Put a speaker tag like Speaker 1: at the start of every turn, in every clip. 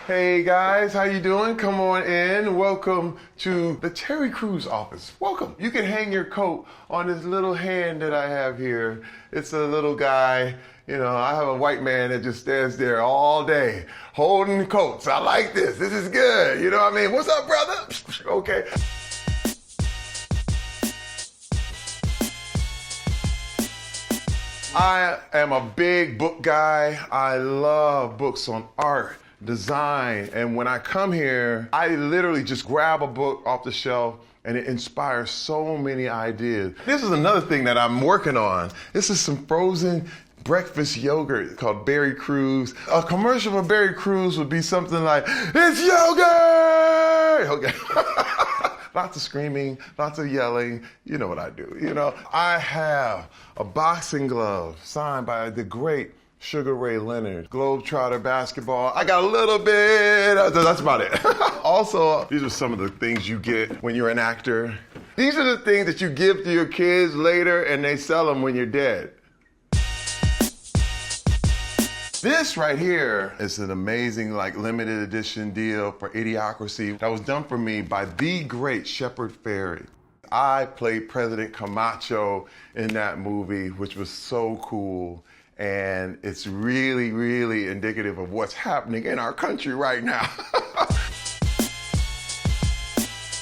Speaker 1: Hey guys, how you doing? Come on in. Welcome to the Terry Crews office. Welcome. You can hang your coat on this little hand that I have here. It's a little guy. You know, I have a white man that just stands there all day holding coats. I like this. This is good. You know what I mean? What's up, brother? Okay. I am a big book guy. I love books on art, design, and when I come here, I literally just grab a book off the shelf and it inspires so many ideas. This is another thing that I'm working on. This is some frozen breakfast yogurt called Berry Crews. A commercial for Berry Crews would be something like, "It's yogurt!" Okay. Lots of screaming, lots of yelling. You know what I do, you know? I have a boxing glove signed by the great Sugar Ray Leonard, Globetrotter basketball. I got a little bit, that's about it. Also, these are some of the things you get when you're an actor. These are the things that you give to your kids later and they sell them when you're dead. This right here is an amazing, like, limited edition deal for Idiocracy that was done for me by the great Shepard Fairey. I played President Camacho in that movie, which was so cool. And it's really, really indicative of what's happening in our country right now.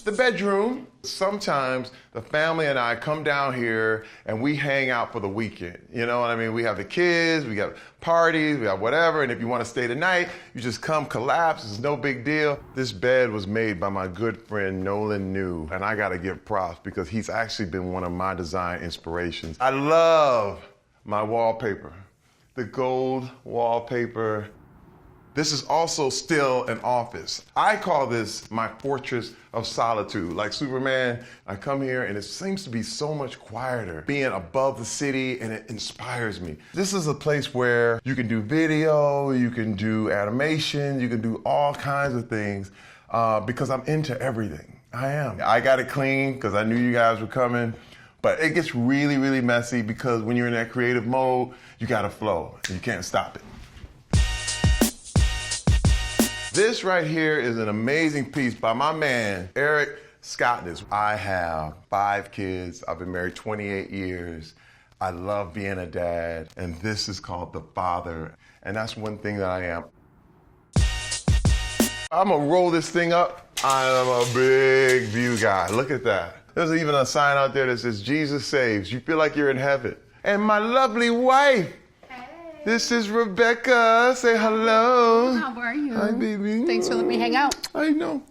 Speaker 1: The bedroom. Sometimes the family and I come down here and we hang out for the weekend. You know what I mean? We have the kids, we got parties, we have whatever, and if you want to stay the night, you just come collapse. It's no big deal. This bed was made by my good friend Nolan New, and I gotta give props because he's actually been one of my design inspirations. I love my wallpaper, the gold wallpaper. This is also still an office. I call this my fortress of solitude. Like Superman, I come here and it seems to be so much quieter, being above the city, and it inspires me. This is a place where you can do video, you can do animation, you can do all kinds of things because I'm into everything. I am. I got it clean because I knew you guys were coming. But it gets really, really messy because when you're in that creative mode, you gotta flow. You can't stop it. This right here is an amazing piece by my man, Eric Scottness. I have 5 kids. I've been married 28 years. I love being a dad. And this is called The Father. And that's one thing that I am. I'm gonna roll this thing up. I am a big view guy. Look at that. There's even a sign out there that says, "Jesus saves." You feel like you're in heaven. And my lovely wife. This is Rebecca. Say hello.
Speaker 2: How are you?
Speaker 1: Hi, baby.
Speaker 2: Thanks for letting me hang out.
Speaker 1: I know.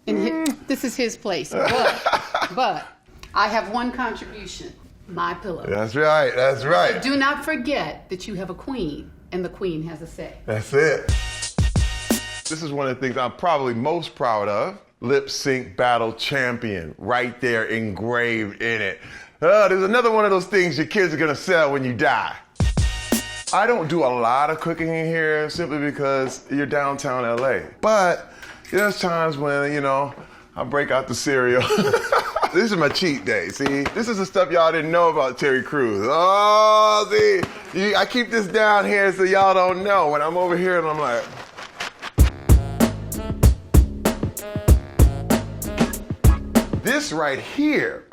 Speaker 2: This is his place. But I have one contribution, my pillow.
Speaker 1: That's right. That's right.
Speaker 2: Do not forget that you have a queen, and the queen has a say.
Speaker 1: That's it. This is one of the things I'm probably most proud of. Lip Sync Battle Champion, right there engraved in it. There's another one of those things your kids are gonna sell when you die. I don't do a lot of cooking in here simply because you're downtown LA. But there's times when, you know, I break out the cereal. This is my cheat day, see? This is the stuff y'all didn't know about Terry Crews. Oh, see? I keep this down here so y'all don't know. When I'm over here and I'm like... This right here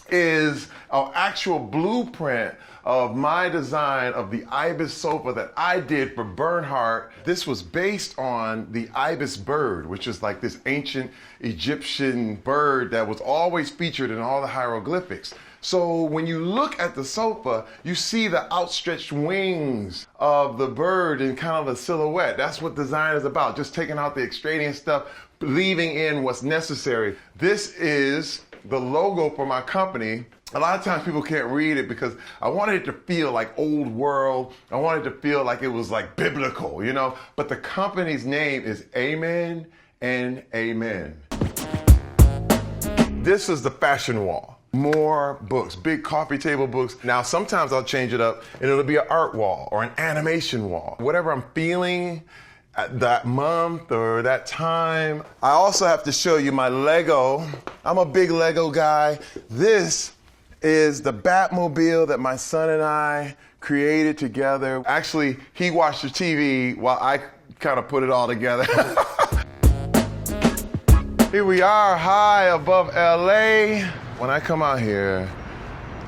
Speaker 1: is an actual blueprint of my design of the Ibis Sofa that I did for Bernhardt. This was based on the Ibis bird, which is like this ancient Egyptian bird that was always featured in all the hieroglyphics. So when you look at the sofa, you see the outstretched wings of the bird in kind of a silhouette. That's what design is about, just taking out the extraneous stuff, leaving in what's necessary. This is the logo for my company. A lot of times people can't read it because I wanted it to feel like old world. I wanted it to feel like it was like biblical, you know? But the company's name is Amen and Amen. This is the fashion wall. More books, big coffee table books. Now, sometimes I'll change it up and it'll be an art wall or an animation wall. Whatever I'm feeling at that month or that time. I also have to show you my Lego. I'm a big Lego guy. This is the Batmobile that my son and I created together. Actually, he watched the TV while I kind of put it all together. Here we are, high above LA. When I come out here,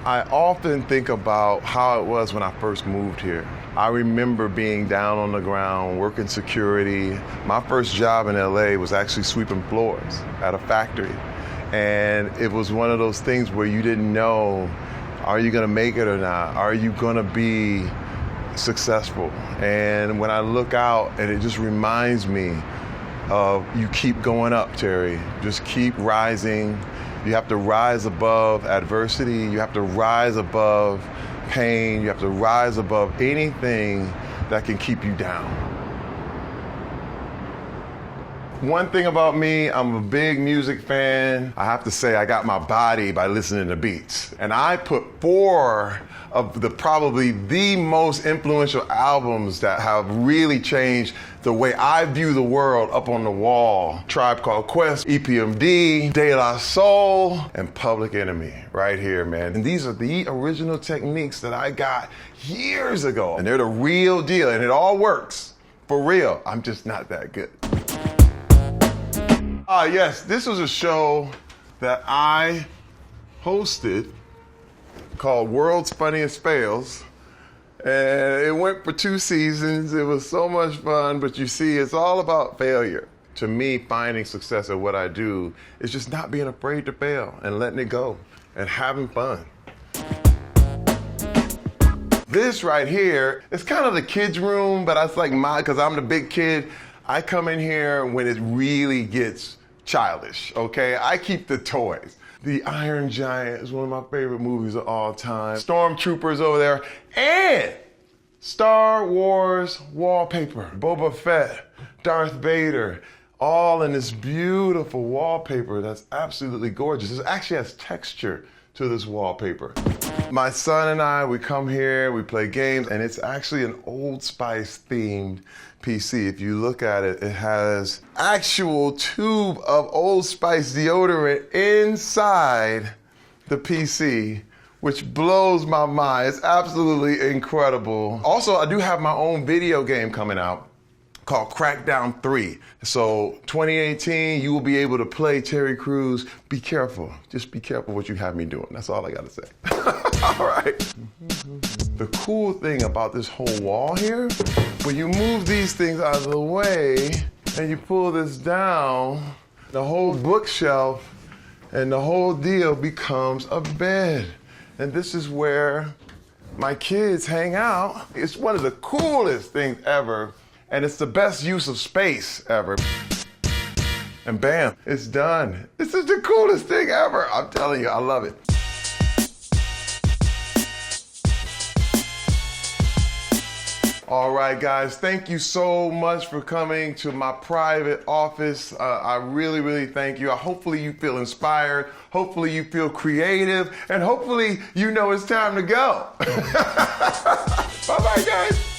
Speaker 1: I often think about how it was when I first moved here. I remember being down on the ground, working security. My first job in LA was actually sweeping floors at a factory. And it was one of those things where you didn't know, are you gonna make it or not? Are you gonna be successful? And when I look out, and it just reminds me of, you keep going up, Terry. Just keep rising. You have to rise above adversity. You have to rise above pain. You have to rise above anything that can keep you down. One thing about me, I'm a big music fan. I have to say, I got my body by listening to beats. And I put 4 of probably the most influential albums that have really changed the way I view the world up on the wall. Tribe Called Quest, EPMD, De La Soul, and Public Enemy right here, man. And these are the original techniques that I got years ago. And they're the real deal, and it all works. For real, I'm just not that good. Yes, this was a show that I hosted called World's Funniest Fails. And it went for 2 seasons. It was so much fun, but you see, it's all about failure. To me, finding success at what I do is just not being afraid to fail and letting it go and having fun. This right here is kind of the kids' room, but that's like because I'm the big kid, I come in here when it really gets childish, okay? I keep the toys. The Iron Giant is one of my favorite movies of all time. Stormtroopers over there, and Star Wars wallpaper. Boba Fett, Darth Vader, all in this beautiful wallpaper that's absolutely gorgeous. It actually has texture to this wallpaper. My son and I, we come here, we play games, and it's actually an Old Spice themed PC. If you look at it, it has actual tube of Old Spice deodorant inside the PC, which blows my mind. It's absolutely incredible. Also, I do have my own video game coming out called Crackdown 3. So 2018, you will be able to play Terry Crews. Be careful. Just be careful what you have me doing. That's all I gotta say. All right. The cool thing about this whole wall here, when you move these things out of the way and you pull this down, the whole bookshelf and the whole deal becomes a bed. And this is where my kids hang out. It's one of the coolest things ever. And it's the best use of space ever. And bam, it's done. This is the coolest thing ever. I'm telling you, I love it. All right, guys, thank you so much for coming to my private office. I really, really thank you. Hopefully you feel inspired. Hopefully you feel creative. And hopefully you know it's time to go. Bye-bye, guys.